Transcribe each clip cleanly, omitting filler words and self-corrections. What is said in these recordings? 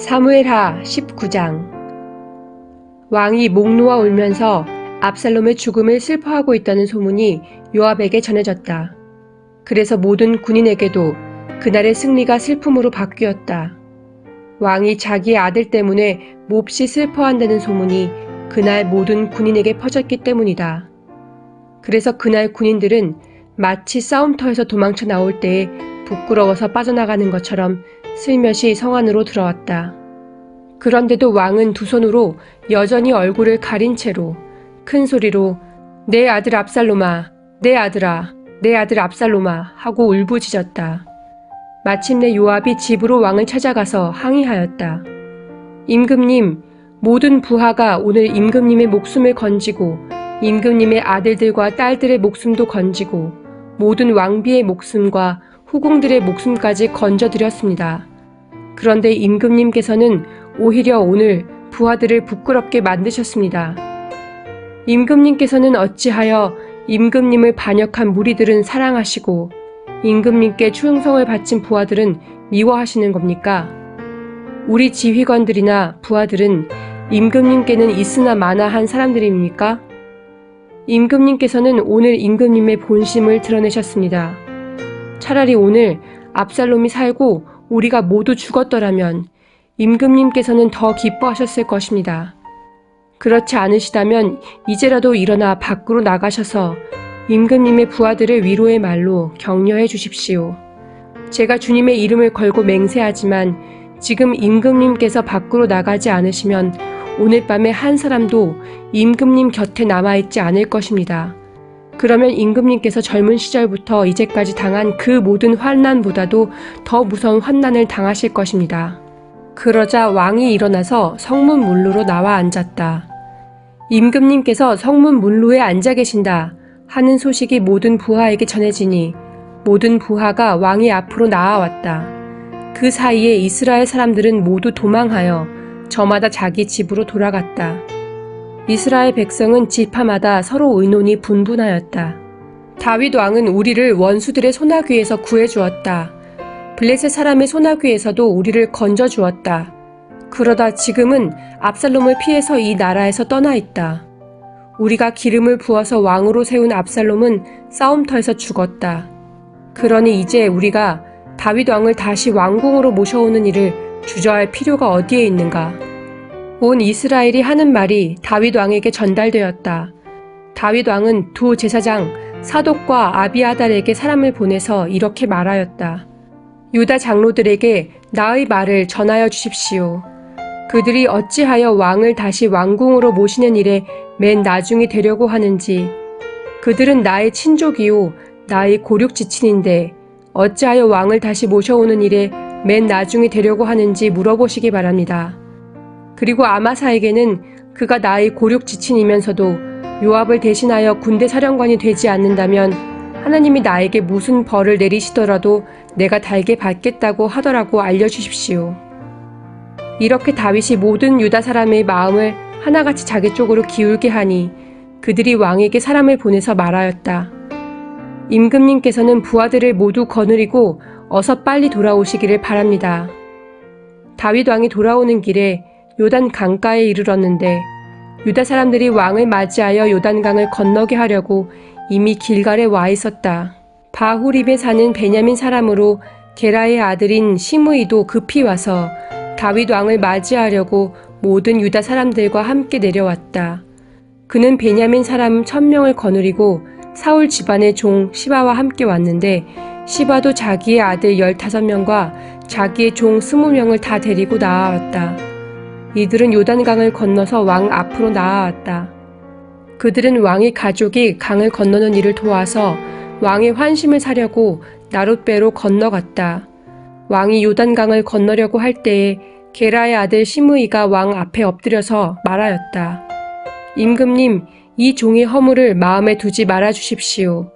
사무엘하 19장. 왕이 목 놓아 울면서 압살롬의 죽음을 슬퍼하고 있다는 소문이 요압에게 전해졌다. 그래서 모든 군인에게도 그날의 승리가 슬픔으로 바뀌었다. 왕이 자기의 아들 때문에 몹시 슬퍼한다는 소문이 그날 모든 군인에게 퍼졌기 때문이다. 그래서 그날 군인들은 마치 싸움터에서 도망쳐 나올 때에 부끄러워서 빠져나가는 것처럼 슬며시 성 안으로 들어왔다. 그런데도 왕은 두 손으로 여전히 얼굴을 가린 채로 큰 소리로 내 아들 압살롬아, 내 아들아, 내 아들 압살롬아 하고 울부짖었다. 마침내 요압이 집으로 왕을 찾아가서 항의하였다. 임금님, 모든 부하가 오늘 임금님의 목숨을 건지고 임금님의 아들들과 딸들의 목숨도 건지고 모든 왕비의 목숨과 후궁들의 목숨까지 건져드렸습니다. 그런데 임금님께서는 오히려 오늘 부하들을 부끄럽게 만드셨습니다. 임금님께서는 어찌하여 임금님을 반역한 무리들은 사랑하시고 임금님께 충성을 바친 부하들은 미워하시는 겁니까? 우리 지휘관들이나 부하들은 임금님께는 있으나 마나한 사람들입니까? 임금님께서는 오늘 임금님의 본심을 드러내셨습니다. 차라리 오늘 압살롬이 살고 우리가 모두 죽었더라면 임금님께서는 더 기뻐하셨을 것입니다. 그렇지 않으시다면 이제라도 일어나 밖으로 나가셔서 임금님의 부하들을 위로의 말로 격려해 주십시오. 제가 주님의 이름을 걸고 맹세하지만 지금 임금님께서 밖으로 나가지 않으시면 오늘 밤에 한 사람도 임금님 곁에 남아있지 않을 것입니다. 그러면 임금님께서 젊은 시절부터 이제까지 당한 그 모든 환난보다도 더 무서운 환난을 당하실 것입니다. 그러자 왕이 일어나서 성문 문루로 나와 앉았다. 임금님께서 성문 문루에 앉아 계신다 하는 소식이 모든 부하에게 전해지니 모든 부하가 왕의 앞으로 나아왔다. 그 사이에 이스라엘 사람들은 모두 도망하여 저마다 자기 집으로 돌아갔다. 이스라엘 백성은 지파마다 서로 의논이 분분하였다. 다윗 왕은 우리를 원수들의 소나귀에서 구해주었다. 블레셋 사람의 소나귀에서도 우리를 건져주었다. 그러다 지금은 압살롬을 피해서 이 나라에서 떠나 있다. 우리가 기름을 부어서 왕으로 세운 압살롬은 싸움터에서 죽었다. 그러니 이제 우리가 다윗 왕을 다시 왕궁으로 모셔오는 일을 주저할 필요가 어디에 있는가? 온 이스라엘이 하는 말이 다윗 왕에게 전달되었다. 다윗 왕은 두 제사장 사독과 아비아달에게 사람을 보내서 이렇게 말하였다. 유다 장로들에게 나의 말을 전하여 주십시오. 그들이 어찌하여 왕을 다시 왕궁으로 모시는 일에 맨 나중에 되려고 하는지. 그들은 나의 친족이요 나의 고륙지친인데 어찌하여 왕을 다시 모셔오는 일에 맨 나중에 되려고 하는지 물어보시기 바랍니다. 그리고 아마사에게는 그가 나의 고륙지친이면서도 요압을 대신하여 군대 사령관이 되지 않는다면 하나님이 나에게 무슨 벌을 내리시더라도 내가 달게 받겠다고 하더라고 알려주십시오. 이렇게 다윗이 모든 유다 사람의 마음을 하나같이 자기 쪽으로 기울게 하니 그들이 왕에게 사람을 보내서 말하였다. 임금님께서는 부하들을 모두 거느리고 어서 빨리 돌아오시기를 바랍니다. 다윗 왕이 돌아오는 길에 요단 강가에 이르렀는데 유다 사람들이 왕을 맞이하여 요단강을 건너게 하려고 이미 길갈에 와 있었다. 바후림에 사는 베냐민 사람으로 게라의 아들인 시므이도 급히 와서 다윗 왕을 맞이하려고 모든 유다 사람들과 함께 내려왔다. 그는 베냐민 사람 1000명을 거느리고 사울 집안의 종 시바와 함께 왔는데 시바도 자기의 아들 15명과 자기의 종 20명을 다 데리고 나아왔다. 이들은 요단강을 건너서 왕 앞으로 나아왔다. 그들은 왕의 가족이 강을 건너는 일을 도와서 왕의 환심을 사려고 나룻배로 건너갔다. 왕이 요단강을 건너려고 할 때에 게라의 아들 시므이가 왕 앞에 엎드려서 말하였다. 임금님, 이 종의 허물을 마음에 두지 말아 주십시오.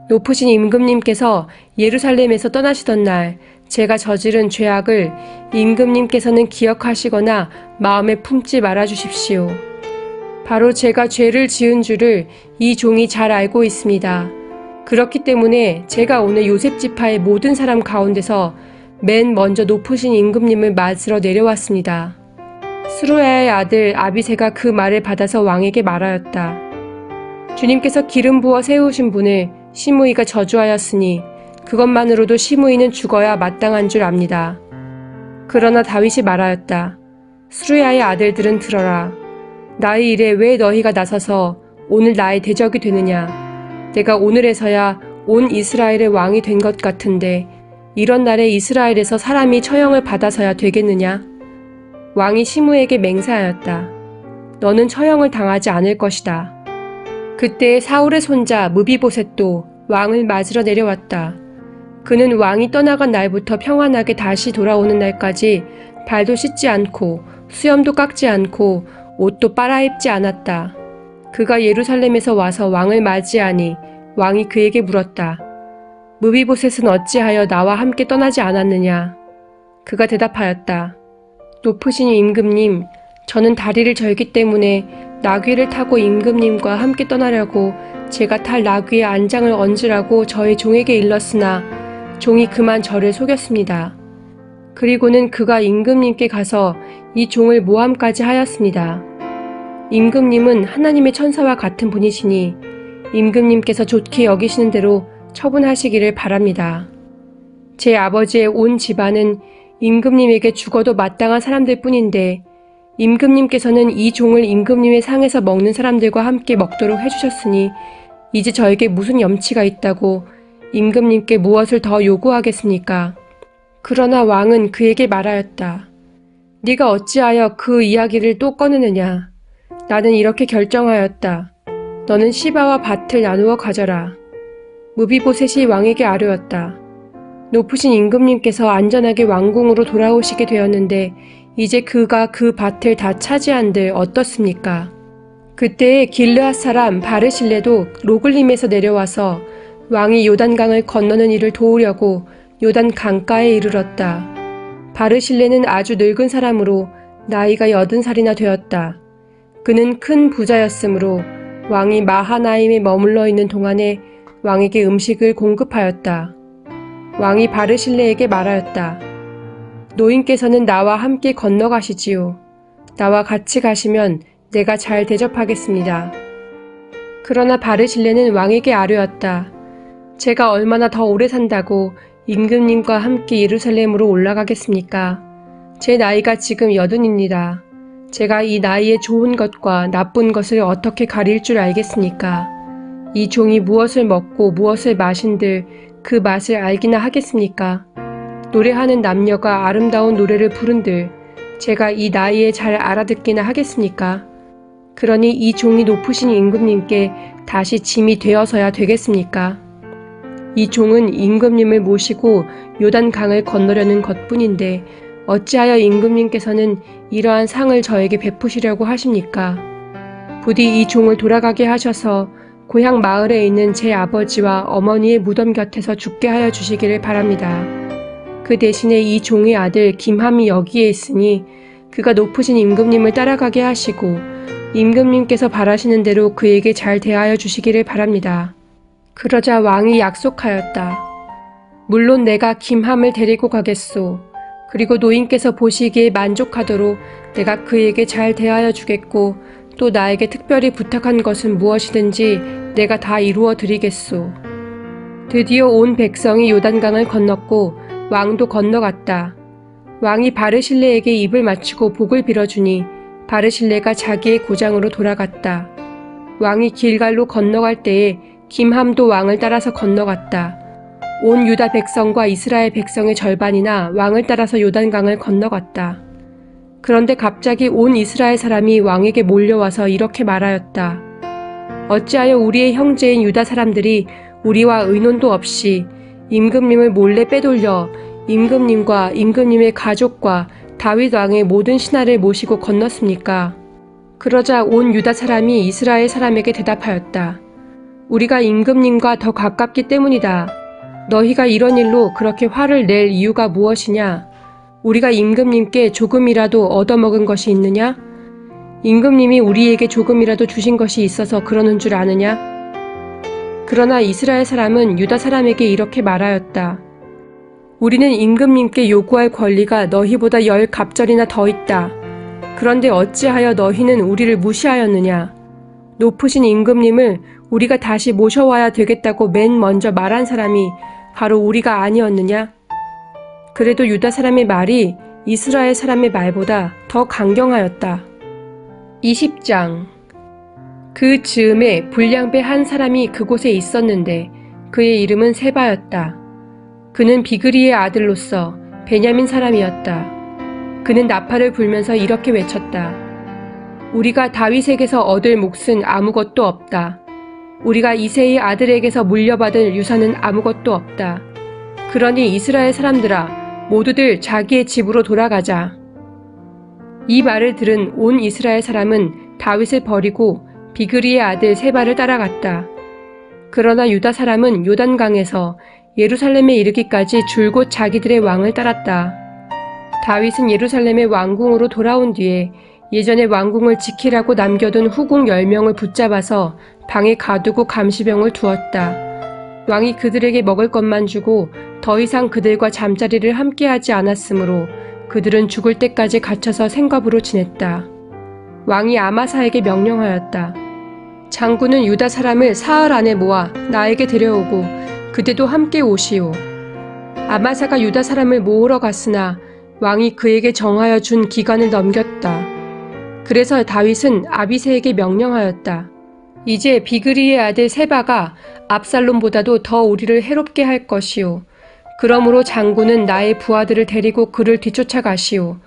높으신 임금님께서 예루살렘에서 떠나시던 날 제가 저지른 죄악을 임금님께서는 기억하시거나 마음에 품지 말아 주십시오. 바로 제가 죄를 지은 줄을 이 종이 잘 알고 있습니다. 그렇기 때문에 제가 오늘 요셉 지파의 모든 사람 가운데서 맨 먼저 높으신 임금님을 맞으러 내려왔습니다. 스루야의 아들 아비새가 그 말을 받아서 왕에게 말하였다. 주님께서 기름 부어 세우신 분을 시므이가 저주하였으니 그것만으로도 시므이는 죽어야 마땅한 줄 압니다. 그러나 다윗이 말하였다. 스루야의 아들들은 들어라. 나의 일에 왜 너희가 나서서 오늘 나의 대적이 되느냐. 내가 오늘에서야 온 이스라엘의 왕이 된 것 같은데 이런 날에 이스라엘에서 사람이 처형을 받아서야 되겠느냐. 왕이 시므에게 맹세하였다. 너는 처형을 당하지 않을 것이다. 그때 사울의 손자 무비보셋도 왕을 맞으러 내려왔다. 그는 왕이 떠나간 날부터 평안하게 다시 돌아오는 날까지 발도 씻지 않고 수염도 깎지 않고 옷도 빨아입지 않았다. 그가 예루살렘에서 와서 왕을 맞이하니 왕이 그에게 물었다. 무비보셋은 어찌하여 나와 함께 떠나지 않았느냐? 그가 대답하였다. 높으신 임금님, 저는 다리를 절기 때문에 나귀를 타고 임금님과 함께 떠나려고 제가 탈 나귀의 안장을 얹으라고 저의 종에게 일렀으나 종이 그만 저를 속였습니다. 그리고는 그가 임금님께 가서 이 종을 모함까지 하였습니다. 임금님은 하나님의 천사와 같은 분이시니 임금님께서 좋게 여기시는 대로 처분하시기를 바랍니다. 제 아버지의 온 집안은 임금님에게 죽어도 마땅한 사람들 뿐인데 임금님께서는 이 종을 임금님의 상에서 먹는 사람들과 함께 먹도록 해주셨으니 이제 저에게 무슨 염치가 있다고 임금님께 무엇을 더 요구하겠습니까? 그러나 왕은 그에게 말하였다. 네가 어찌하여 그 이야기를 또 꺼내느냐? 나는 이렇게 결정하였다. 너는 시바와 밭을 나누어 가져라. 무비보셋이 왕에게 아뢰었다. 높으신 임금님께서 안전하게 왕궁으로 돌아오시게 되었는데 이제 그가 그 밭을 다 차지한들 어떻습니까? 그때에 길르앗 사람 바르실레도 로글림에서 내려와서 왕이 요단강을 건너는 일을 도우려고 요단 강가에 이르렀다. 바르실레는 아주 늙은 사람으로 나이가 80살이나 되었다. 그는 큰 부자였으므로 왕이 마하나임에 머물러 있는 동안에 왕에게 음식을 공급하였다. 왕이 바르실레에게 말하였다. 노인께서는 나와 함께 건너가시지요. 나와 같이 가시면 내가 잘 대접하겠습니다. 그러나 바르실레는 왕에게 아뢰었다. 제가 얼마나 더 오래 산다고 임금님과 함께 예루살렘으로 올라가겠습니까? 제 나이가 지금 80입니다. 제가 이 나이에 좋은 것과 나쁜 것을 어떻게 가릴 줄 알겠습니까? 이 종이 무엇을 먹고 무엇을 마신들 그 맛을 알기나 하겠습니까? 노래하는 남녀가 아름다운 노래를 부른들 제가 이 나이에 잘 알아듣기나 하겠습니까? 그러니 이 종이 높으신 임금님께 다시 짐이 되어서야 되겠습니까? 이 종은 임금님을 모시고 요단강을 건너려는 것뿐인데 어찌하여 임금님께서는 이러한 상을 저에게 베푸시려고 하십니까? 부디 이 종을 돌아가게 하셔서 고향 마을에 있는 제 아버지와 어머니의 무덤 곁에서 죽게 하여 주시기를 바랍니다. 그 대신에 이 종의 아들 김함이 여기에 있으니 그가 높으신 임금님을 따라가게 하시고 임금님께서 바라시는 대로 그에게 잘 대하여 주시기를 바랍니다. 그러자 왕이 약속하였다. 물론 내가 김함을 데리고 가겠소. 그리고 노인께서 보시기에 만족하도록 내가 그에게 잘 대하여 주겠고 또 나에게 특별히 부탁한 것은 무엇이든지 내가 다 이루어 드리겠소. 드디어 온 백성이 요단강을 건넜고 왕도 건너갔다. 왕이 바르실레에게 입을 맞추고 복을 빌어주니 바르실레가 자기의 고장으로 돌아갔다. 왕이 길갈로 건너갈 때에 김함도 왕을 따라서 건너갔다. 온 유다 백성과 이스라엘 백성의 절반이나 왕을 따라서 요단강을 건너갔다. 그런데 갑자기 온 이스라엘 사람이 왕에게 몰려와서 이렇게 말하였다. 어찌하여 우리의 형제인 유다 사람들이 우리와 의논도 없이 임금님을 몰래 빼돌려 임금님과 임금님의 가족과 다윗 왕의 모든 신하를 모시고 건넜습니까? 그러자 온 유다 사람이 이스라엘 사람에게 대답하였다. 우리가 임금님과 더 가깝기 때문이다. 너희가 이런 일로 그렇게 화를 낼 이유가 무엇이냐? 우리가 임금님께 조금이라도 얻어먹은 것이 있느냐? 임금님이 우리에게 조금이라도 주신 것이 있어서 그러는 줄 아느냐? 그러나 이스라엘 사람은 유다 사람에게 이렇게 말하였다. 우리는 임금님께 요구할 권리가 너희보다 10갑절이나 더 있다. 그런데 어찌하여 너희는 우리를 무시하였느냐? 높으신 임금님을 우리가 다시 모셔와야 되겠다고 맨 먼저 말한 사람이 바로 우리가 아니었느냐? 그래도 유다 사람의 말이 이스라엘 사람의 말보다 더 강경하였다. 20장. 그 즈음에 불량배 한 사람이 그곳에 있었는데 그의 이름은 세바였다. 그는 비그리의 아들로서 베냐민 사람이었다. 그는 나팔을 불면서 이렇게 외쳤다. 우리가 다윗에게서 얻을 몫은 아무것도 없다. 우리가 이새의 아들에게서 물려받을 유산은 아무것도 없다. 그러니 이스라엘 사람들아, 모두들 자기의 집으로 돌아가자. 이 말을 들은 온 이스라엘 사람은 다윗을 버리고 비그리의 아들 세바를 따라갔다. 그러나 유다 사람은 요단강에서 예루살렘에 이르기까지 줄곧 자기들의 왕을 따랐다. 다윗은 예루살렘의 왕궁으로 돌아온 뒤에 예전에 왕궁을 지키라고 남겨둔 후궁 10명을 붙잡아서 방에 가두고 감시병을 두었다. 왕이 그들에게 먹을 것만 주고 더 이상 그들과 잠자리를 함께하지 않았으므로 그들은 죽을 때까지 갇혀서 생겁으로 지냈다. 왕이 아마사에게 명령하였다. 장군은 유다 사람을 사흘 안에 모아 나에게 데려오고 그대도 함께 오시오. 아마사가 유다 사람을 모으러 갔으나 왕이 그에게 정하여 준 기간을 넘겼다. 그래서 다윗은 아비새에게 명령하였다. 이제 비그리의 아들 세바가 압살롬보다도 더 우리를 해롭게 할 것이오. 그러므로 장군은 나의 부하들을 데리고 그를 뒤쫓아가시오.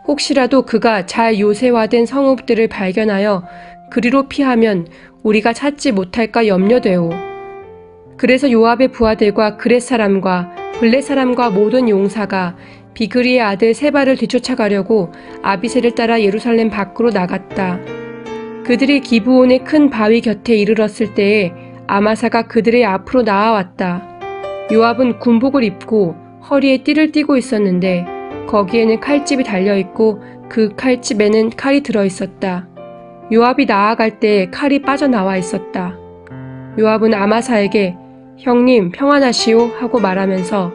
혹시라도 그가 잘 요새화된 성읍들을 발견하여 그리로 피하면 우리가 찾지 못할까 염려되오. 그래서 요압의 부하들과 그렛 사람과 블렛 사람과 모든 용사가 비그리의 아들 세바를 뒤쫓아가려고 아비새를 따라 예루살렘 밖으로 나갔다. 그들이 기브온의 큰 바위 곁에 이르렀을 때에 아마사가 그들의 앞으로 나아왔다. 요압은 군복을 입고 허리에 띠를 띠고 있었는데 거기에는 칼집이 달려있고 그 칼집에는 칼이 들어있었다. 요압이 나아갈 때 칼이 빠져나와 있었다. 요압은 아마사에게 형님 평안하시오 하고 말하면서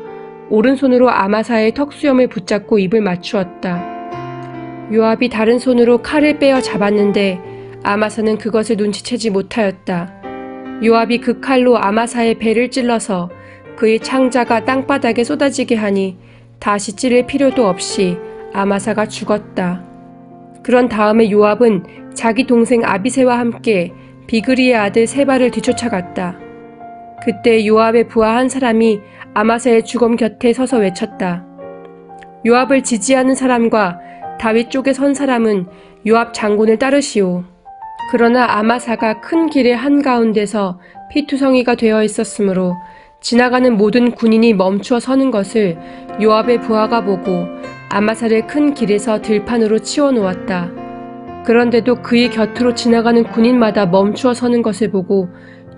오른손으로 아마사의 턱수염을 붙잡고 입을 맞추었다. 요압이 다른 손으로 칼을 빼어 잡았는데 아마사는 그것을 눈치채지 못하였다. 요압이 그 칼로 아마사의 배를 찔러서 그의 창자가 땅바닥에 쏟아지게 하니 다시 찌를 필요도 없이 아마사가 죽었다. 그런 다음에 요압은 자기 동생 아비새와 함께 비그리의 아들 세바를 뒤쫓아갔다. 그때 요압의 부하 한 사람이 아마사의 주검 곁에 서서 외쳤다. 요압을 지지하는 사람과 다윗 쪽에 선 사람은 요압 장군을 따르시오. 그러나 아마사가 큰 길의 한가운데서 피투성이가 되어 있었으므로 지나가는 모든 군인이 멈추어 서는 것을 요압의 부하가 보고 아마사를 큰 길에서 들판으로 치워 놓았다. 그런데도 그의 곁으로 지나가는 군인마다 멈추어 서는 것을 보고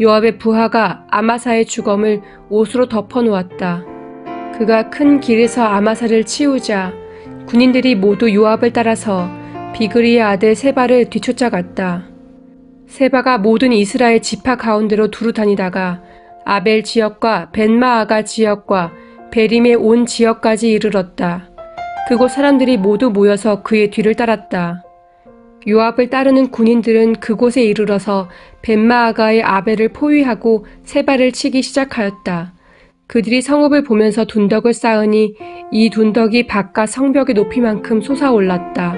요압의 부하가 아마사의 주검을 옷으로 덮어 놓았다. 그가 큰 길에서 아마사를 치우자 군인들이 모두 요압을 따라서 비그리의 아들 세바를 뒤쫓아갔다. 세바가 모든 이스라엘 지파 가운데로 두루 다니다가 아벨 지역과 벤마아가 지역과 베림의 온 지역까지 이르렀다. 그곳 사람들이 모두 모여서 그의 뒤를 따랐다. 요압을 따르는 군인들은 그곳에 이르러서 벤마아가의 아벨을 포위하고 세바를 치기 시작하였다. 그들이 성읍을 보면서 둔덕을 쌓으니 이 둔덕이 바깥 성벽의 높이만큼 솟아올랐다.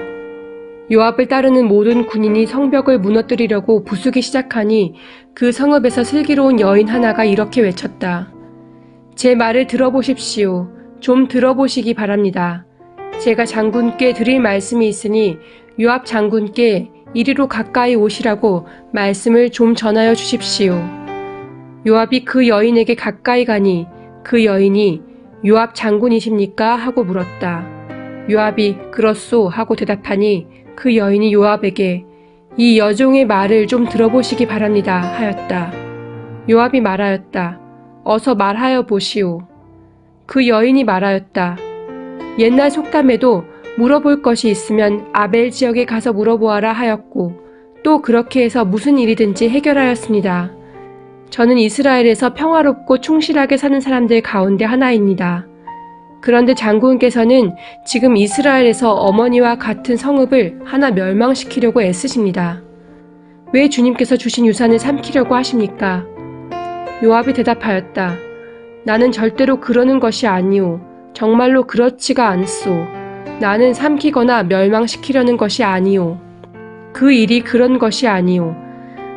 요압을 따르는 모든 군인이 성벽을 무너뜨리려고 부수기 시작하니 그 성읍에서 슬기로운 여인 하나가 이렇게 외쳤다. 제 말을 들어보십시오. 좀 들어보시기 바랍니다. 제가 장군께 드릴 말씀이 있으니 요압 장군께 이리로 가까이 오시라고 말씀을 좀 전하여 주십시오. 요압이 그 여인에게 가까이 가니 그 여인이 요압 장군이십니까? 하고 물었다. 요압이 그렇소 하고 대답하니 그 여인이 요압에게 이 여종의 말을 좀 들어보시기 바랍니다 하였다. 요압이 말하였다. 어서 말하여 보시오. 그 여인이 말하였다. 옛날 속담에도 물어볼 것이 있으면 아벨 지역에 가서 물어보아라 하였고 또 그렇게 해서 무슨 일이든지 해결하였습니다. 저는 이스라엘에서 평화롭고 충실하게 사는 사람들 가운데 하나입니다. 그런데 장군께서는 지금 이스라엘에서 어머니와 같은 성읍을 하나 멸망시키려고 애쓰십니다. 왜 주님께서 주신 유산을 삼키려고 하십니까? 요압이 대답하였다. 나는 절대로 그러는 것이 아니오. 정말로 그렇지가 않소. 나는 삼키거나 멸망시키려는 것이 아니오. 그 일이 그런 것이 아니오.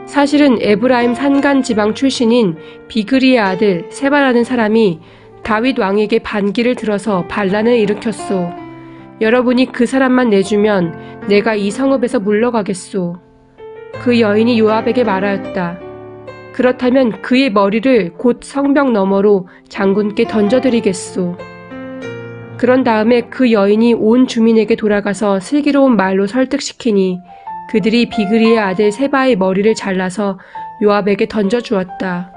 사실은 에브라임 산간 지방 출신인 비그리의 아들 세바라는 사람이 다윗 왕에게 반기를 들어서 반란을 일으켰소. 여러분이 그 사람만 내주면 내가 이 성읍에서 물러가겠소. 그 여인이 요압에게 말하였다. 그렇다면 그의 머리를 곧 성벽 너머로 장군께 던져드리겠소. 그런 다음에 그 여인이 온 주민에게 돌아가서 슬기로운 말로 설득시키니 그들이 비그리의 아들 세바의 머리를 잘라서 요압에게 던져주었다.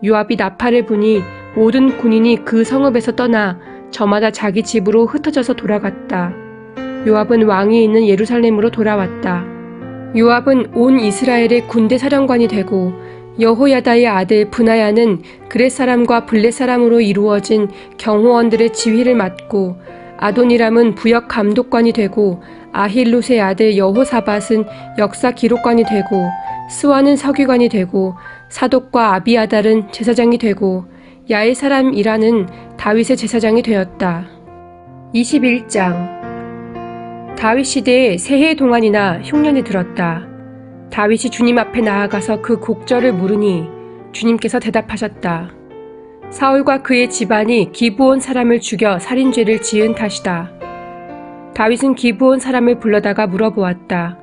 요압이 나팔을 부니 모든 군인이 그 성읍에서 떠나 저마다 자기 집으로 흩어져서 돌아갔다. 요압은 왕이 있는 예루살렘으로 돌아왔다. 요압은 온 이스라엘의 군대 사령관이 되고 여호야다의 아들 브나야는 그렛 사람과 블렛 사람으로 이루어진 경호원들의 지휘를 맡고 아도니람은 부역 감독관이 되고 아힐롯의 아들 여호사밧은 역사 기록관이 되고 스와는 서기관이 되고 사독과 아비아달은 제사장이 되고 야의 사람 이라는 다윗의 제사장이 되었다. 21장 다윗 시대에 새해 동안이나 흉년이 들었다. 다윗이 주님 앞에 나아가서 그 곡절을 물으니 주님께서 대답하셨다. 사울과 그의 집안이 기브온 사람을 죽여 살인죄를 지은 탓이다. 다윗은 기브온 사람을 불러다가 물어보았다.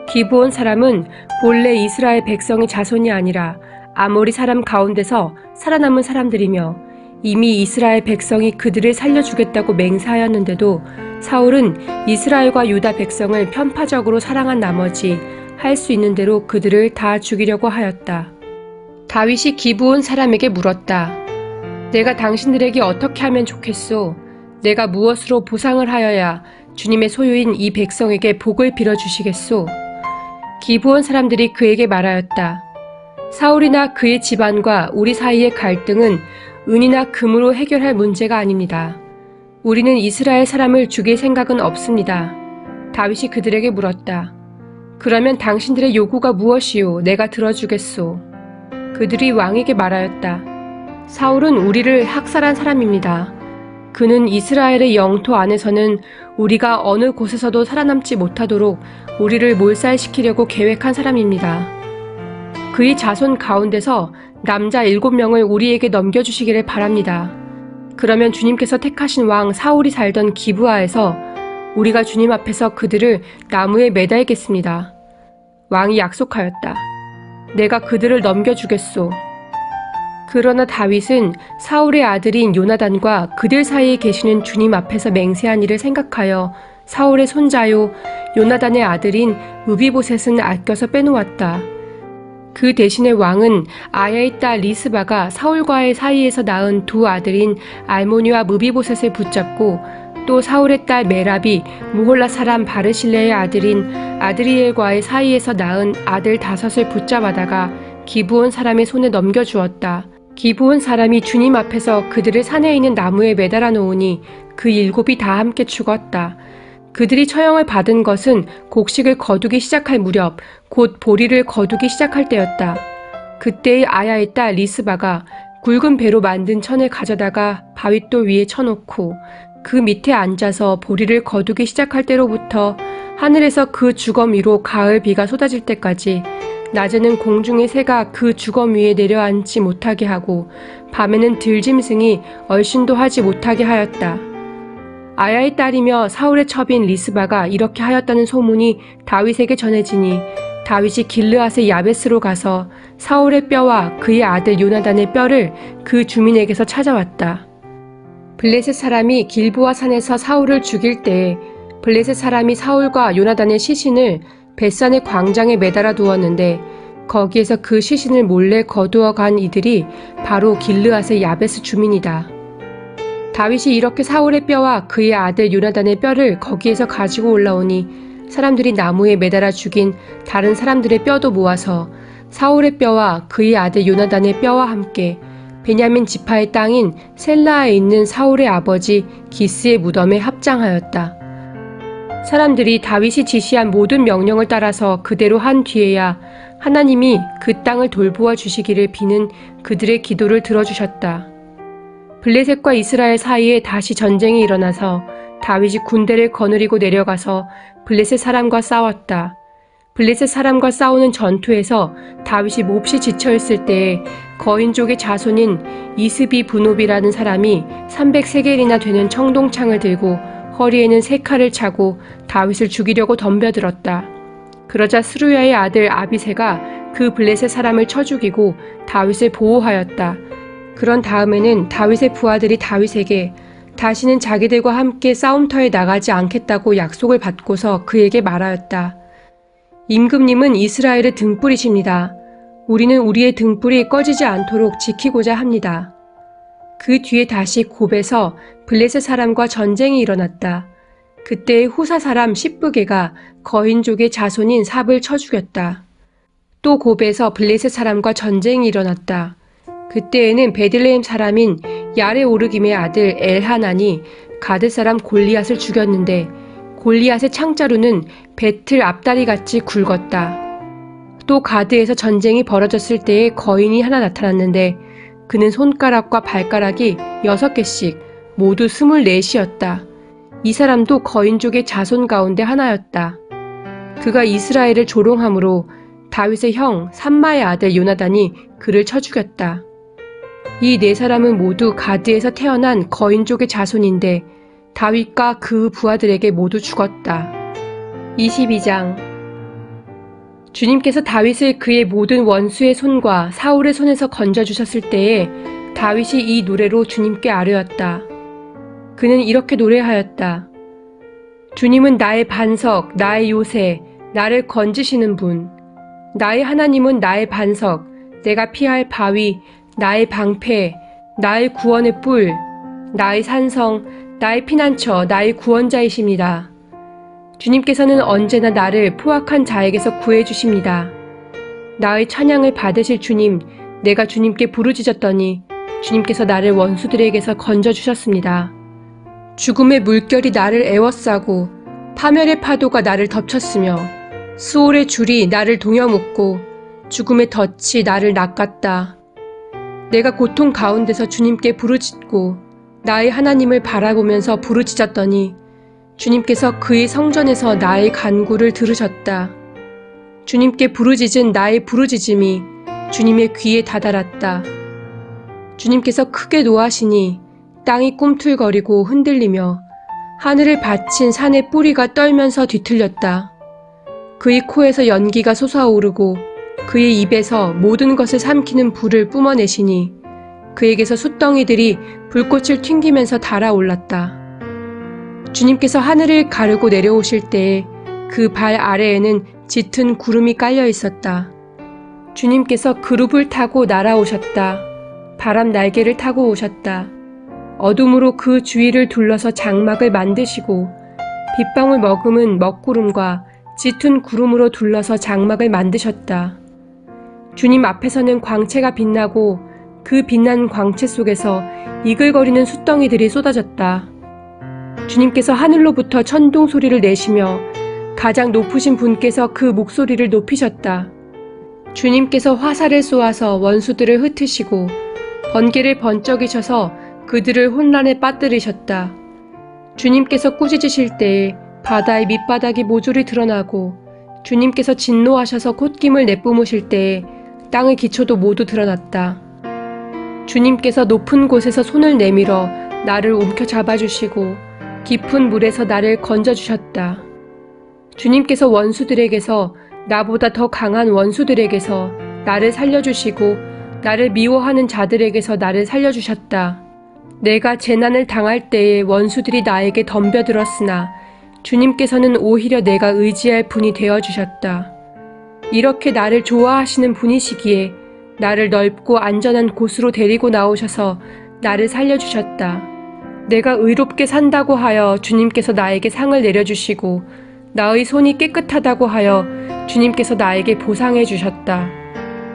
기브온 사람은 본래 이스라엘 백성의 자손이 아니라 아모리 사람 가운데서 살아남은 사람들이며 이미 이스라엘 백성이 그들을 살려주겠다고 맹세하였는데도 사울은 이스라엘과 유다 백성을 편파적으로 사랑한 나머지 할 수 있는 대로 그들을 다 죽이려고 하였다. 다윗이 기브온 사람에게 물었다. 내가 당신들에게 어떻게 하면 좋겠소? 내가 무엇으로 보상을 하여야 주님의 소유인 이 백성에게 복을 빌어주시겠소? 기브온 사람들이 그에게 말하였다. 사울이나 그의 집안과 우리 사이의 갈등은 은이나 금으로 해결할 문제가 아닙니다. 우리는 이스라엘 사람을 죽일 생각은 없습니다. 다윗이 그들에게 물었다. 그러면 당신들의 요구가 무엇이요? 내가 들어주겠소. 그들이 왕에게 말하였다. 사울은 우리를 학살한 사람입니다. 그는 이스라엘의 영토 안에서는 우리가 어느 곳에서도 살아남지 못하도록 우리를 몰살시키려고 계획한 사람입니다. 그의 자손 가운데서 남자 7명을 우리에게 넘겨주시기를 바랍니다. 그러면 주님께서 택하신 왕 사울이 살던 기브아에서 우리가 주님 앞에서 그들을 나무에 매달겠습니다. 왕이 약속하였다. 내가 그들을 넘겨주겠소. 그러나 다윗은 사울의 아들인 요나단과 그들 사이에 계시는 주님 앞에서 맹세한 일을 생각하여 사울의 손자요 요나단의 아들인 무비보셋은 아껴서 빼놓았다. 그 대신에 왕은 아야의 딸 리스바가 사울과의 사이에서 낳은 두 아들인 알모니와 무비보셋을 붙잡고 또 사울의 딸 메랍이 무홀라 사람 바르실레의 아들인 아드리엘과의 사이에서 낳은 아들 5을 붙잡아다가 기브온 사람의 손에 넘겨주었다. 기브온 사람이 주님 앞에서 그들을 산에 있는 나무에 매달아 놓으니 그 7이 다 함께 죽었다. 그들이 처형을 받은 것은 곡식을 거두기 시작할 무렵 곧 보리를 거두기 시작할 때였다. 그때의 아야의 딸 리스바가 굵은 배로 만든 천을 가져다가 바윗돌 위에 쳐놓고 그 밑에 앉아서 보리를 거두기 시작할 때로부터 하늘에서 그 주검 위로 가을 비가 쏟아질 때까지 낮에는 공중의 새가 그 주검 위에 내려앉지 못하게 하고 밤에는 들짐승이 얼씬도 하지 못하게 하였다. 아야의 딸이며 사울의 첩인 리스바가 이렇게 하였다는 소문이 다윗에게 전해지니 다윗이 길르앗의 야베스로 가서 사울의 뼈와 그의 아들 요나단의 뼈를 그 주민에게서 찾아왔다. 블레셋 사람이 길보아 산에서 사울을 죽일 때에 블레셋 사람이 사울과 요나단의 시신을 벳산의 광장에 매달아 두었는데 거기에서 그 시신을 몰래 거두어 간 이들이 바로 길르앗의 야베스 주민이다. 다윗이 이렇게 사울의 뼈와 그의 아들 요나단의 뼈를 거기에서 가지고 올라오니 사람들이 나무에 매달아 죽인 다른 사람들의 뼈도 모아서 사울의 뼈와 그의 아들 요나단의 뼈와 함께 베냐민 지파의 땅인 셀라에 있는 사울의 아버지 기스의 무덤에 합장하였다. 사람들이 다윗이 지시한 모든 명령을 따라서 그대로 한 뒤에야 하나님이 그 땅을 돌보아 주시기를 비는 그들의 기도를 들어주셨다. 블레셋과 이스라엘 사이에 다시 전쟁이 일어나서 다윗이 군대를 거느리고 내려가서 블레셋 사람과 싸웠다. 블레셋 사람과 싸우는 전투에서 다윗이 몹시 지쳐있을 때에 거인족의 자손인 이스비 브노비라는 사람이 300세겔이나 되는 청동창을 들고 허리에는 세 칼을 차고 다윗을 죽이려고 덤벼들었다. 그러자 스루야의 아들 아비새가 그 블레셋 사람을 쳐 죽이고 다윗을 보호하였다. 그런 다음에는 다윗의 부하들이 다윗에게 다시는 자기들과 함께 싸움터에 나가지 않겠다고 약속을 받고서 그에게 말하였다. 임금님은 이스라엘의 등불이십니다. 우리는 우리의 등불이 꺼지지 않도록 지키고자 합니다. 그 뒤에 다시 곱에서 블레셋 사람과 전쟁이 일어났다. 그때 후사 사람 시브게가 거인족의 자손인 삽을 쳐 죽였다. 또 곱에서 블레셋 사람과 전쟁이 일어났다. 그때에는 베들레헴 사람인 야레오르김의 아들 엘하난이 가드 사람 골리앗을 죽였는데 골리앗의 창자루는 배틀 앞다리같이 굵었다. 또 가드에서 전쟁이 벌어졌을 때에 거인이 하나 나타났는데 그는 손가락과 발가락이 6개씩 모두 24이었다. 이 사람도 거인족의 자손 가운데 하나였다. 그가 이스라엘을 조롱함으로 다윗의 형 삼마의 아들 요나단이 그를 쳐 죽였다. 이 네 사람은 모두 가드에서 태어난 거인족의 자손인데 다윗과 그 부하들에게 모두 죽었다. 22장 주님께서 다윗을 그의 모든 원수의 손과 사울의 손에서 건져주셨을 때에 다윗이 이 노래로 주님께 아뢰었다. 그는 이렇게 노래하였다. 주님은 나의 반석, 나의 요새, 나를 건지시는 분. 나의 하나님은 나의 반석, 내가 피할 바위, 나의 방패, 나의 구원의 뿔, 나의 산성, 나의 피난처, 나의 구원자이십니다. 주님께서는 언제나 나를 포악한 자에게서 구해주십니다. 나의 찬양을 받으실 주님, 내가 주님께 부르짖었더니 주님께서 나를 원수들에게서 건져주셨습니다. 죽음의 물결이 나를 에워싸고 파멸의 파도가 나를 덮쳤으며 수올의 줄이 나를 동여묶고 죽음의 덫이 나를 낚았다. 내가 고통 가운데서 주님께 부르짖고 나의 하나님을 바라보면서 부르짖었더니 주님께서 그의 성전에서 나의 간구를 들으셨다. 주님께 부르짖은 나의 부르짖음이 주님의 귀에 다다랐다. 주님께서 크게 노하시니 땅이 꿈틀거리고 흔들리며 하늘을 받친 산의 뿌리가 떨면서 뒤틀렸다. 그의 코에서 연기가 솟아오르고 그의 입에서 모든 것을 삼키는 불을 뿜어내시니 그에게서 숫덩이들이 불꽃을 튕기면서 달아올랐다. 주님께서 하늘을 가르고 내려오실 때에 그 발 아래에는 짙은 구름이 깔려 있었다. 주님께서 그룹을 타고 날아오셨다. 바람 날개를 타고 오셨다. 어둠으로 그 주위를 둘러서 장막을 만드시고 빗방울 머금은 먹구름과 짙은 구름으로 둘러서 장막을 만드셨다. 주님 앞에서는 광채가 빛나고 그 빛난 광채 속에서 이글거리는 숫덩이들이 쏟아졌다. 주님께서 하늘로부터 천둥 소리를 내시며 가장 높으신 분께서 그 목소리를 높이셨다. 주님께서 화살을 쏘아서 원수들을 흩으시고 번개를 번쩍이셔서 그들을 혼란에 빠뜨리셨다. 주님께서 꾸짖으실 때에 바다의 밑바닥이 모조리 드러나고 주님께서 진노하셔서 콧김을 내뿜으실 때에 땅의 기초도 모두 드러났다. 주님께서 높은 곳에서 손을 내밀어 나를 움켜잡아주시고 깊은 물에서 나를 건져주셨다. 주님께서 원수들에게서 나보다 더 강한 원수들에게서 나를 살려주시고 나를 미워하는 자들에게서 나를 살려주셨다. 내가 재난을 당할 때에 원수들이 나에게 덤벼들었으나 주님께서는 오히려 내가 의지할 분이 되어주셨다. 이렇게 나를 좋아하시는 분이시기에 나를 넓고 안전한 곳으로 데리고 나오셔서 나를 살려주셨다. 내가 의롭게 산다고 하여 주님께서 나에게 상을 내려주시고 나의 손이 깨끗하다고 하여 주님께서 나에게 보상해 주셨다.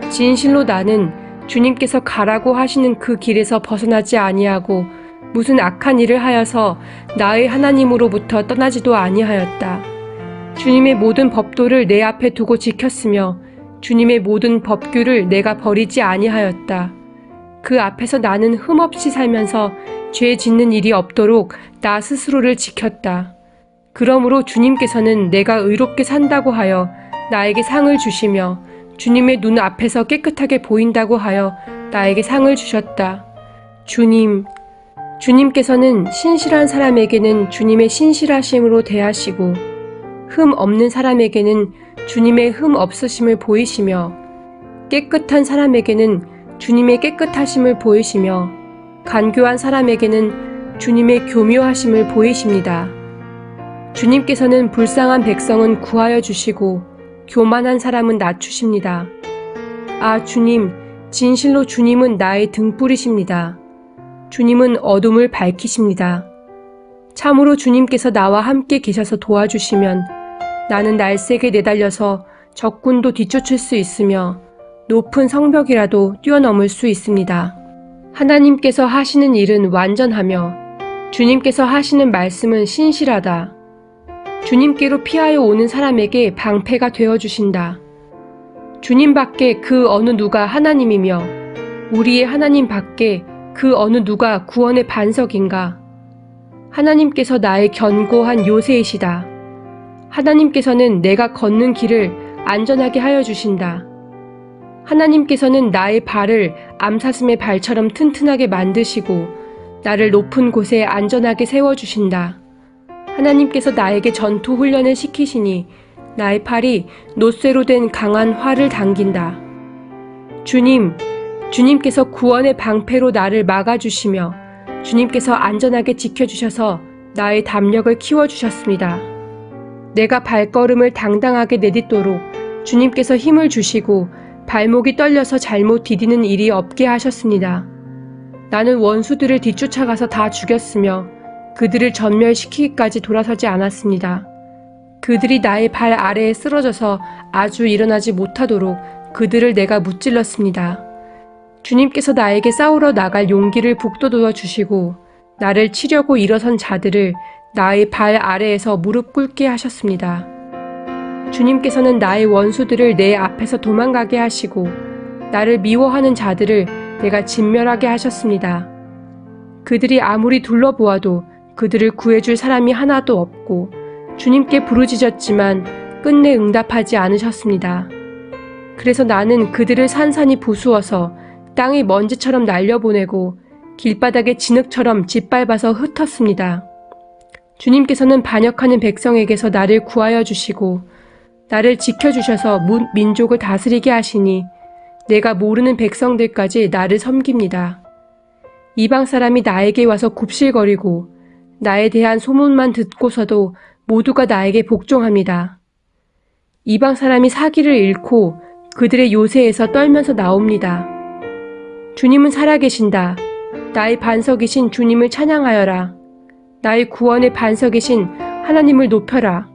진실로 나는 주님께서 가라고 하시는 그 길에서 벗어나지 아니하고 무슨 악한 일을 하여서 나의 하나님으로부터 떠나지도 아니하였다. 주님의 모든 법도를 내 앞에 두고 지켰으며 주님의 모든 법규를 내가 버리지 아니하였다. 그 앞에서 나는 흠없이 살면서 죄 짓는 일이 없도록 나 스스로를 지켰다. 그러므로 주님께서는 내가 의롭게 산다고 하여 나에게 상을 주시며 주님의 눈 앞에서 깨끗하게 보인다고 하여 나에게 상을 주셨다. 주님께서는 신실한 사람에게는 주님의 신실하심으로 대하시고 흠 없는 사람에게는 주님의 흠 없으심을 보이시며 깨끗한 사람에게는 주님의 깨끗하심을 보이시며 간교한 사람에게는 주님의 교묘하심을 보이십니다. 주님께서는 불쌍한 백성은 구하여 주시고 교만한 사람은 낮추십니다. 아, 주님, 진실로 주님은 나의 등불이십니다. 주님은 어둠을 밝히십니다. 참으로 주님께서 나와 함께 계셔서 도와주시면 나는 날쌔게 내달려서 적군도 뒤쫓을 수 있으며 높은 성벽이라도 뛰어넘을 수 있습니다. 하나님께서 하시는 일은 완전하며 주님께서 하시는 말씀은 신실하다. 주님께로 피하여 오는 사람에게 방패가 되어주신다. 주님 밖에 그 어느 누가 하나님이며 우리의 하나님 밖에 그 어느 누가 구원의 반석인가? 하나님께서 나의 견고한 요새이시다. 하나님께서는 내가 걷는 길을 안전하게 하여 주신다. 하나님께서는 나의 발을 암사슴의 발처럼 튼튼하게 만드시고 나를 높은 곳에 안전하게 세워주신다. 하나님께서 나에게 전투 훈련을 시키시니 나의 팔이 놋쇠로 된 강한 활을 당긴다. 주님께서 구원의 방패로 나를 막아주시며 주님께서 안전하게 지켜주셔서 나의 담력을 키워주셨습니다. 내가 발걸음을 당당하게 내딛도록 주님께서 힘을 주시고 발목이 떨려서 잘못 디디는 일이 없게 하셨습니다. 나는 원수들을 뒤쫓아가서 다 죽였으며 그들을 전멸시키기까지 돌아서지 않았습니다. 그들이 나의 발 아래에 쓰러져서 아주 일어나지 못하도록 그들을 내가 무찔렀습니다. 주님께서 나에게 싸우러 나갈 용기를 북돋워 주시고 나를 치려고 일어선 자들을 나의 발 아래에서 무릎 꿇게 하셨습니다. 주님께서는 나의 원수들을 내 앞에서 도망가게 하시고 나를 미워하는 자들을 내가 진멸하게 하셨습니다. 그들이 아무리 둘러보아도 그들을 구해줄 사람이 하나도 없고 주님께 부르짖었지만 끝내 응답하지 않으셨습니다. 그래서 나는 그들을 산산이 부수어서 땅의 먼지처럼 날려보내고 길바닥의 진흙처럼 짓밟아서 흩었습니다. 주님께서는 반역하는 백성에게서 나를 구하여 주시고 나를 지켜주셔서 민족을 다스리게 하시니 내가 모르는 백성들까지 나를 섬깁니다. 이방 사람이 나에게 와서 굽실거리고 나에 대한 소문만 듣고서도 모두가 나에게 복종합니다. 이방 사람이 사기를 잃고 그들의 요새에서 떨면서 나옵니다. 주님은 살아계신다. 나의 반석이신 주님을 찬양하여라. 나의 구원의 반석이신 하나님을 높여라.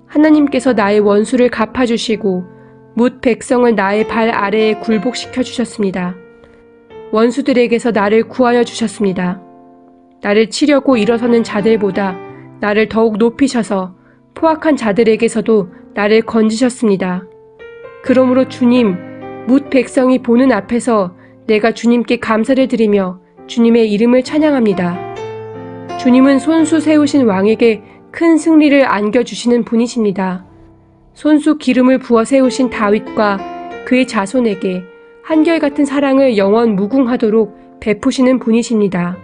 하나님께서 나의 원수를 갚아주시고 뭇 백성을 나의 발 아래에 굴복시켜 주셨습니다. 원수들에게서 나를 구하여 주셨습니다. 나를 치려고 일어서는 자들보다 나를 더욱 높이셔서 포악한 자들에게서도 나를 건지셨습니다. 그러므로 주님, 뭇 백성이 보는 앞에서 내가 주님께 감사를 드리며 주님의 이름을 찬양합니다. 주님은 손수 세우신 왕에게 큰 승리를 안겨주시는 분이십니다. 손수 기름을 부어 세우신 다윗과 그의 자손에게 한결같은 사랑을 영원 무궁하도록 베푸시는 분이십니다.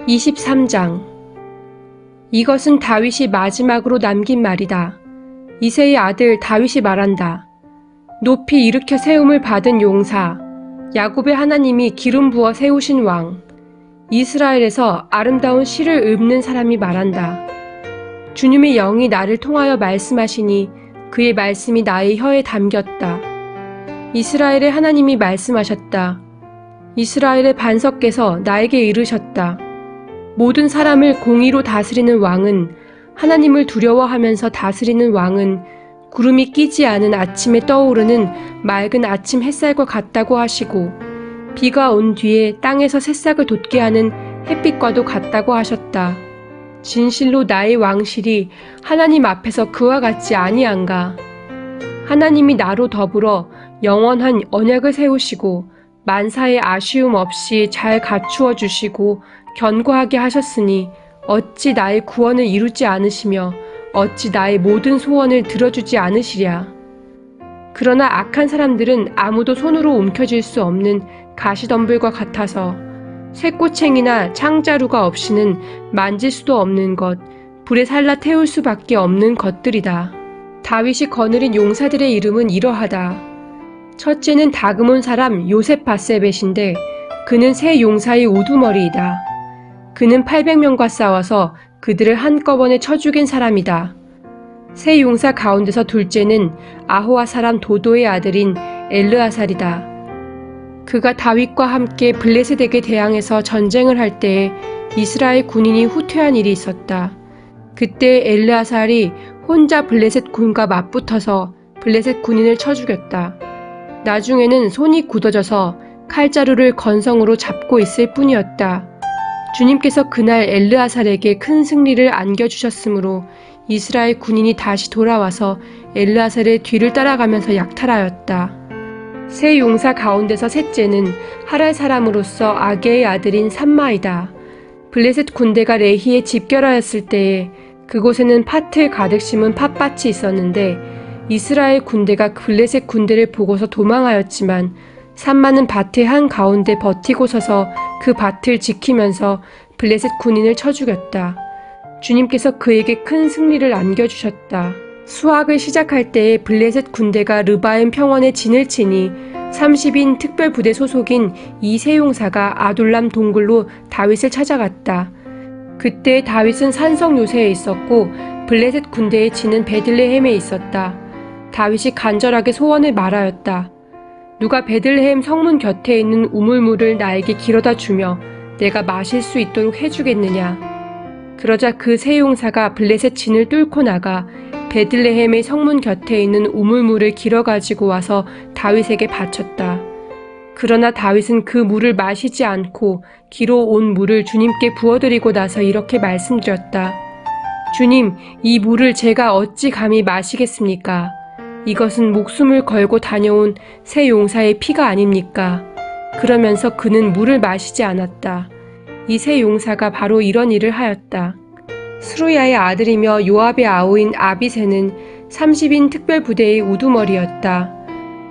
23장. 이것은 다윗이 마지막으로 남긴 말이다. 이새의 아들 다윗이 말한다. 높이 일으켜 세움을 받은 용사, 야곱의 하나님이 기름 부어 세우신 왕, 이스라엘에서 아름다운 시를 읊는 사람이 말한다. 주님의 영이 나를 통하여 말씀하시니 그의 말씀이 나의 혀에 담겼다. 이스라엘의 하나님이 말씀하셨다. 이스라엘의 반석께서 나에게 이르셨다. 모든 사람을 공의로 다스리는 왕은, 하나님을 두려워하면서 다스리는 왕은 구름이 끼지 않은 아침에 떠오르는 맑은 아침 햇살과 같다고 하시고 비가 온 뒤에 땅에서 새싹을 돋게 하는 햇빛과도 같다고 하셨다. 진실로 나의 왕실이 하나님 앞에서 그와 같지 아니한가. 하나님이 나로 더불어 영원한 언약을 세우시고 만사의 아쉬움 없이 잘 갖추어 주시고 견고하게 하셨으니 어찌 나의 구원을 이루지 않으시며 어찌 나의 모든 소원을 들어주지 않으시랴. 그러나 악한 사람들은 아무도 손으로 움켜쥘 수 없는 가시덤불과 같아서 쇠꼬챙이나 창자루가 없이는 만질 수도 없는 것, 불에 살라 태울 수밖에 없는 것들이다. 다윗이 거느린 용사들의 이름은 이러하다. 첫째는 다그몬 사람 요셉바세벳인데 그는 세 용사의 우두머리이다. 그는 800명과 싸워서 그들을 한꺼번에 쳐 죽인 사람이다. 세 용사 가운데서 둘째는 아호와 사람 도도의 아들인 엘르아살이다. 그가 다윗과 함께 블레셋에게 대항해서 전쟁을 할 때에 이스라엘 군인이 후퇴한 일이 있었다. 그때 엘르아살이 혼자 블레셋 군과 맞붙어서 블레셋 군인을 쳐 죽였다. 나중에는 손이 굳어져서 칼자루를 건성으로 잡고 있을 뿐이었다. 주님께서 그날 엘르아살에게 큰 승리를 안겨주셨으므로 이스라엘 군인이 다시 돌아와서 엘르아살의 뒤를 따라가면서 약탈하였다. 세 용사 가운데서 셋째는 하랄 사람으로서 아게의 아들인 삼마이다. 블레셋 군대가 레히에 집결하였을 때에 그곳에는 팥을 가득 심은 팥밭이 있었는데 이스라엘 군대가 블레셋 군대를 보고서 도망하였지만 삼마는 밭의 한가운데 버티고 서서 그 밭을 지키면서 블레셋 군인을 쳐 죽였다. 주님께서 그에게 큰 승리를 안겨주셨다. 수학을 시작할 때에 블레셋 군대가 르바임 평원에 진을 치니 30인 특별부대 소속인 이 세용사가 아둘람 동굴로 다윗을 찾아갔다. 그때 다윗은 산성 요새에 있었고 블레셋 군대의 진은 베들레헴에 있었다. 다윗이 간절하게 소원을 말하였다. 누가 베들레헴 성문 곁에 있는 우물물을 나에게 길어다 주며 내가 마실 수 있도록 해주겠느냐. 그러자 그 세용사가 블레셋 진을 뚫고 나가 베들레헴의 성문 곁에 있는 우물물을 길어 가지고 와서 다윗에게 바쳤다. 그러나 다윗은 그 물을 마시지 않고 길어 온 물을 주님께 부어드리고 나서 이렇게 말씀드렸다. 주님, 이 물을 제가 어찌 감히 마시겠습니까? 이것은 목숨을 걸고 다녀온 세 용사의 피가 아닙니까? 그러면서 그는 물을 마시지 않았다. 이 세 용사가 바로 이런 일을 하였다. 스루야의 아들이며 요압의 아우인 아비새는 30인 특별부대의 우두머리였다.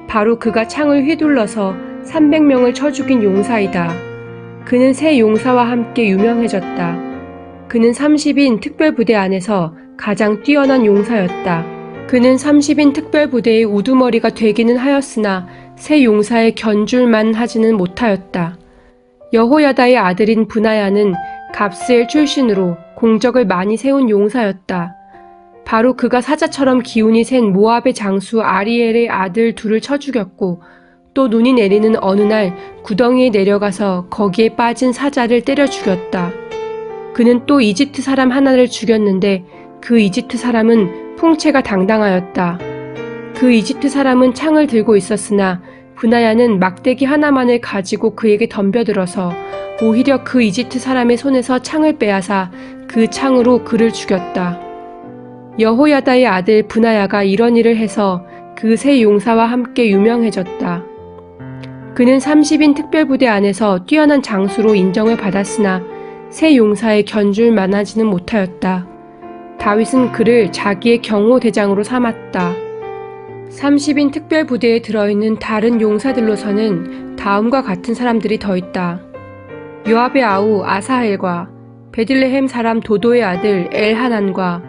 바로 그가 창을 휘둘러서 300명을 쳐 죽인 용사이다. 그는 세 용사와 함께 유명해졌다. 그는 30인 특별부대 안에서 가장 뛰어난 용사였다. 그는 30인 특별부대의 우두머리가 되기는 하였으나 세 용사의 견줄만 하지는 못하였다. 여호야다의 아들인 브나야는 갑스엘 출신으로 공적을 많이 세운 용사였다. 바로 그가 사자처럼 기운이 센 모압의 장수 아리엘의 아들 둘을 쳐 죽였고 또 눈이 내리는 어느 날 구덩이에 내려가서 거기에 빠진 사자를 때려 죽였다. 그는 또 이집트 사람 하나를 죽였는데 그 이집트 사람은 풍채가 당당하였다. 그 이집트 사람은 창을 들고 있었으나 브나야는 막대기 하나만을 가지고 그에게 덤벼들어서 오히려 그 이집트 사람의 손에서 창을 빼앗아 그 창으로 그를 죽였다. 여호야다의 아들 브나야가 이런 일을 해서 그 세 용사와 함께 유명해졌다. 그는 30인 특별부대 안에서 뛰어난 장수로 인정을 받았으나 세 용사의 견줄 만하지는 못하였다. 다윗은 그를 자기의 경호대장으로 삼았다. 30인 특별부대에 들어있는 다른 용사들로서는 다음과 같은 사람들이 더 있다. 요압의 아우 아사헬과 베들레헴 사람 도도의 아들 엘하난과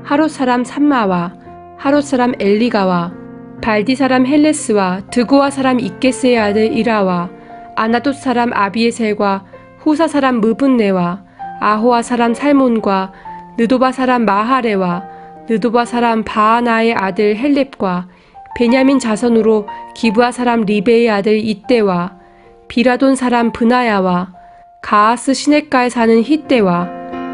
하롯 사람 삼마와 하롯 사람 엘리가와 발디 사람 헬레스와 드고아 사람 이게스의 아들 이라와 아나돗 사람 아비에셀과 후사 사람 무분네와 아호아 사람 살몬과 느도바 사람 마하레와 느도바 사람 바하나의 아들 헬렙과 베냐민 자손으로 기브아 사람 리베의 아들 이때와 비라돈 사람 브나야와 가하스 시냇가에 사는 히때와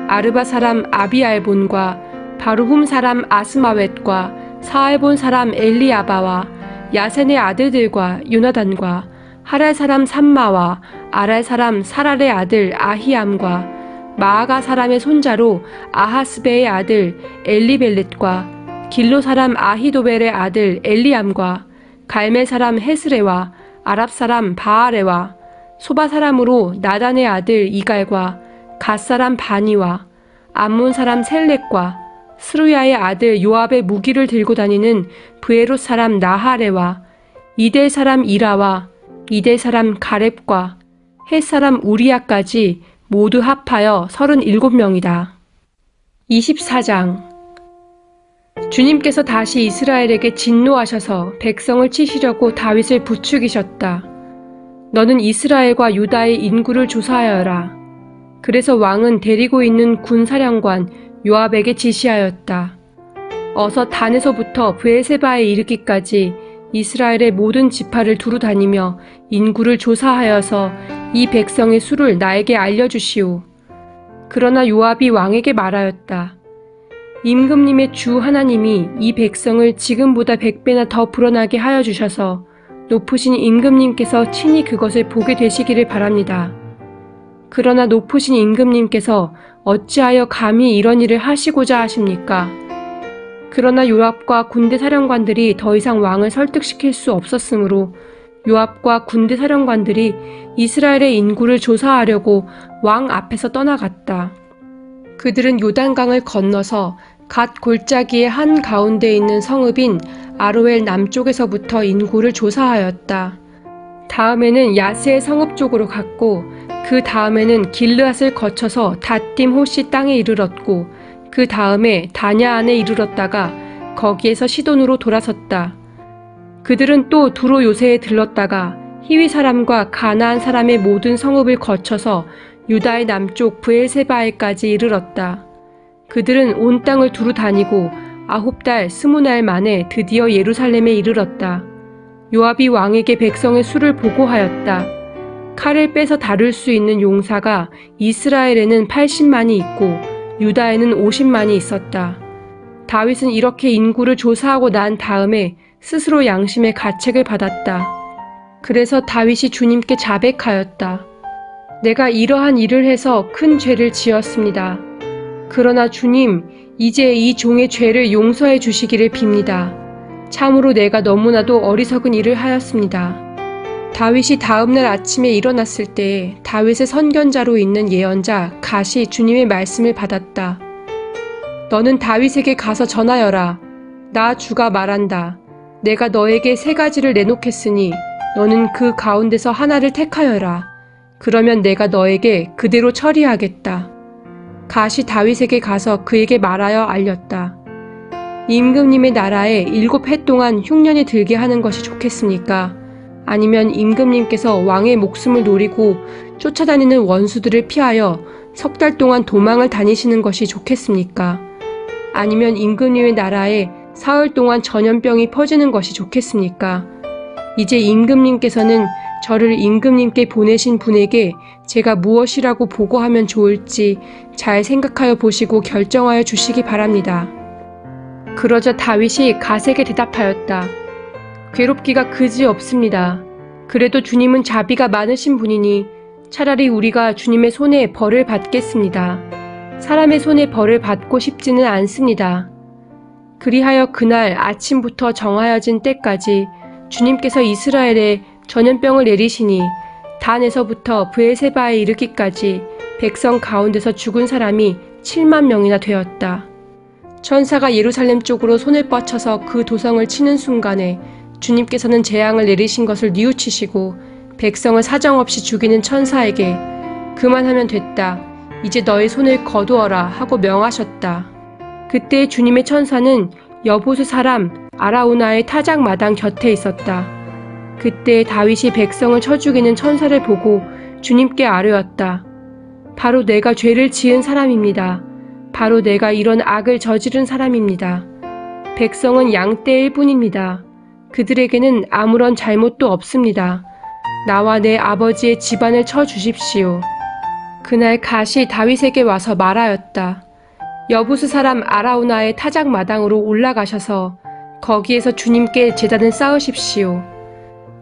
아르바 사람 아비알본과 바루훔 사람 아스마웻과 사알본 사람 엘리아바와 야센의 아들들과 요나단과 하랄 사람 삼마와 아랄 사람 사랄의 아들 아히암과 마아가 사람의 손자로 아하스베의 아들 엘리벨렛과 길로 사람 아히도벨의 아들 엘리암과 갈멜 사람 헤스레와 아랍 사람 바아레와 소바 사람으로 나단의 아들 이갈과 갓 사람 바니와 암몬 사람 셀렉과 스루야의 아들 요압의 무기를 들고 다니는 브에롯 사람 나하레와 이델 사람 이라와 이델 사람 가렙과 헷 사람 우리야까지 모두 합하여 37명이다. 24장. 주님께서 다시 이스라엘에게 진노하셔서 백성을 치시려고 다윗을 부추기셨다. 너는 이스라엘과 유다의 인구를 조사하여라. 그래서 왕은 데리고 있는 군사령관 요압에게 지시하였다. 어서 단에서부터 브에세바에 이르기까지 이스라엘의 모든 지파를 두루 다니며 인구를 조사하여서 이 백성의 수를 나에게 알려주시오. 그러나 요압이 왕에게 말하였다. 임금님의 주 하나님이 이 백성을 지금보다 100배나 더 불어나게 하여 주셔서 높으신 임금님께서 친히 그것을 보게 되시기를 바랍니다. 그러나 높으신 임금님께서 어찌하여 감히 이런 일을 하시고자 하십니까? 그러나 요압과 군대 사령관들이 더 이상 왕을 설득시킬 수 없었으므로 요압과 군대 사령관들이 이스라엘의 인구를 조사하려고 왕 앞에서 떠나갔다. 그들은 요단강을 건너서 갓 골짜기의 한 가운데 있는 성읍인 아로엘 남쪽에서부터 인구를 조사하였다. 다음에는 야스의 성읍 쪽으로 갔고 그 다음에는 길르앗을 거쳐서 다딤 호시 땅에 이르렀고 그 다음에 다냐 안에 이르렀다가 거기에서 시돈으로 돌아섰다. 그들은 또 두로 요새에 들렀다가 히위 사람과 가나안 사람의 모든 성읍을 거쳐서 유다의 남쪽 브엘세바에까지 이르렀다. 그들은 온 땅을 두루 다니고 9달 20날 만에 드디어 예루살렘에 이르렀다. 요압이 왕에게 백성의 수를 보고하였다. 칼을 빼서 다룰 수 있는 용사가 이스라엘에는 80만이 있고 유다에는 50만이 있었다. 다윗은 이렇게 인구를 조사하고 난 다음에 스스로 양심의 가책을 받았다. 그래서 다윗이 주님께 자백하였다. 내가 이러한 일을 해서 큰 죄를 지었습니다. 그러나 주님, 이제 이 종의 죄를 용서해 주시기를 빕니다. 참으로 내가 너무나도 어리석은 일을 하였습니다. 다윗이 다음날 아침에 일어났을 때 다윗의 선견자로 있는 예언자 갓이 주님의 말씀을 받았다. 너는 다윗에게 가서 전하여라. 나 주가 말한다. 내가 너에게 3가지를 내놓겠으니 너는 그 가운데서 하나를 택하여라. 그러면 내가 너에게 그대로 처리하겠다. 갓이 다윗에게 가서 그에게 말하여 알렸다. 임금님의 나라에 7해 동안 흉년이 들게 하는 것이 좋겠습니까? 아니면 임금님께서 왕의 목숨을 노리고 쫓아다니는 원수들을 피하여 3달 동안 도망을 다니시는 것이 좋겠습니까? 아니면 임금님의 나라에 사흘 동안 전염병이 퍼지는 것이 좋겠습니까? 이제 임금님께서는 저를 임금님께 보내신 분에게 제가 무엇이라고 보고하면 좋을지 잘 생각하여 보시고 결정하여 주시기 바랍니다. 그러자 다윗이 갓에게 대답하였다. 괴롭기가 그지 없습니다. 그래도 주님은 자비가 많으신 분이니 차라리 우리가 주님의 손에 벌을 받겠습니다. 사람의 손에 벌을 받고 싶지는 않습니다. 그리하여 그날 아침부터 정하여진 때까지 주님께서 이스라엘에 전염병을 내리시니 단에서부터 브엘세바에 이르기까지 백성 가운데서 죽은 사람이 7만 명이나 되었다. 천사가 예루살렘 쪽으로 손을 뻗쳐서 그 도성을 치는 순간에 주님께서는 재앙을 내리신 것을 뉘우치시고 백성을 사정없이 죽이는 천사에게 그만하면 됐다. 이제 너의 손을 거두어라 하고 명하셨다. 그때 주님의 천사는 여보스 사람 아라우나의 타작 마당 곁에 있었다. 그때 다윗이 백성을 쳐 죽이는 천사를 보고 주님께 아뢰었다. 바로 내가 죄를 지은 사람입니다. 바로 내가 이런 악을 저지른 사람입니다. 백성은 양떼일 뿐입니다. 그들에게는 아무런 잘못도 없습니다. 나와 내 아버지의 집안을 쳐 주십시오. 그날 갓이 다윗에게 와서 말하였다. 여부스 사람 아라우나의 타작 마당으로 올라가셔서 거기에서 주님께 제단을 쌓으십시오.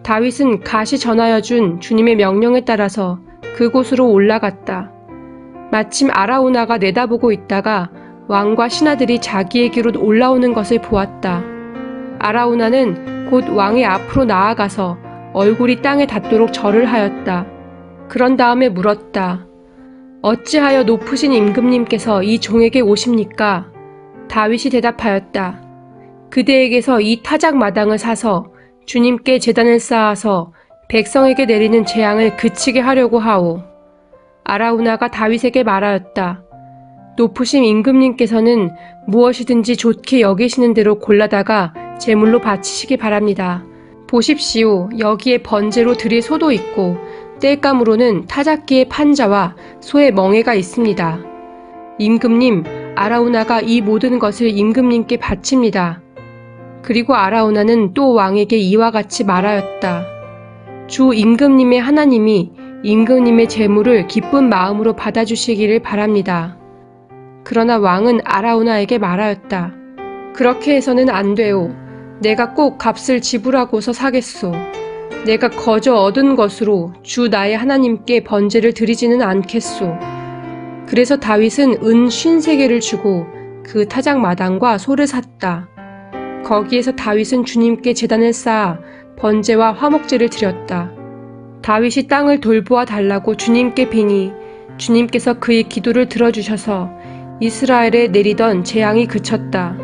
다윗은 갓이 전하여 준 주님의 명령에 따라서 그곳으로 올라갔다. 마침 아라우나가 내다보고 있다가 왕과 신하들이 자기에게로 올라오는 것을 보았다. 아라우나는 곧 왕의 앞으로 나아가서 얼굴이 땅에 닿도록 절을 하였다. 그런 다음에 물었다. 어찌하여 높으신 임금님께서 이 종에게 오십니까? 다윗이 대답하였다. 그대에게서 이 타작 마당을 사서 주님께 제단을 쌓아서 백성에게 내리는 재앙을 그치게 하려고 하오. 아라우나가 다윗에게 말하였다. 높으신 임금님께서는 무엇이든지 좋게 여기시는 대로 골라다가 제물로 바치시기 바랍니다. 보십시오. 여기에 번제로 드릴 소도 있고 땔감으로는 타작기의 판자와 소의 멍에가 있습니다. 임금님, 아라우나가 이 모든 것을 임금님께 바칩니다. 그리고 아라우나는 또 왕에게 이와 같이 말하였다. 주 임금님의 하나님이 임금님의 제물을 기쁜 마음으로 받아주시기를 바랍니다. 그러나 왕은 아라우나에게 말하였다. 그렇게 해서는 안 돼요. 내가 꼭 값을 지불하고서 사겠소. 내가 거저 얻은 것으로 주 나의 하나님께 번제를 드리지는 않겠소. 그래서 다윗은 은 53개를 주고 그 타작 마당과 소를 샀다. 거기에서 다윗은 주님께 제단을 쌓아 번제와 화목제를 드렸다. 다윗이 땅을 돌보아 달라고 주님께 비니 주님께서 그의 기도를 들어주셔서 이스라엘에 내리던 재앙이 그쳤다.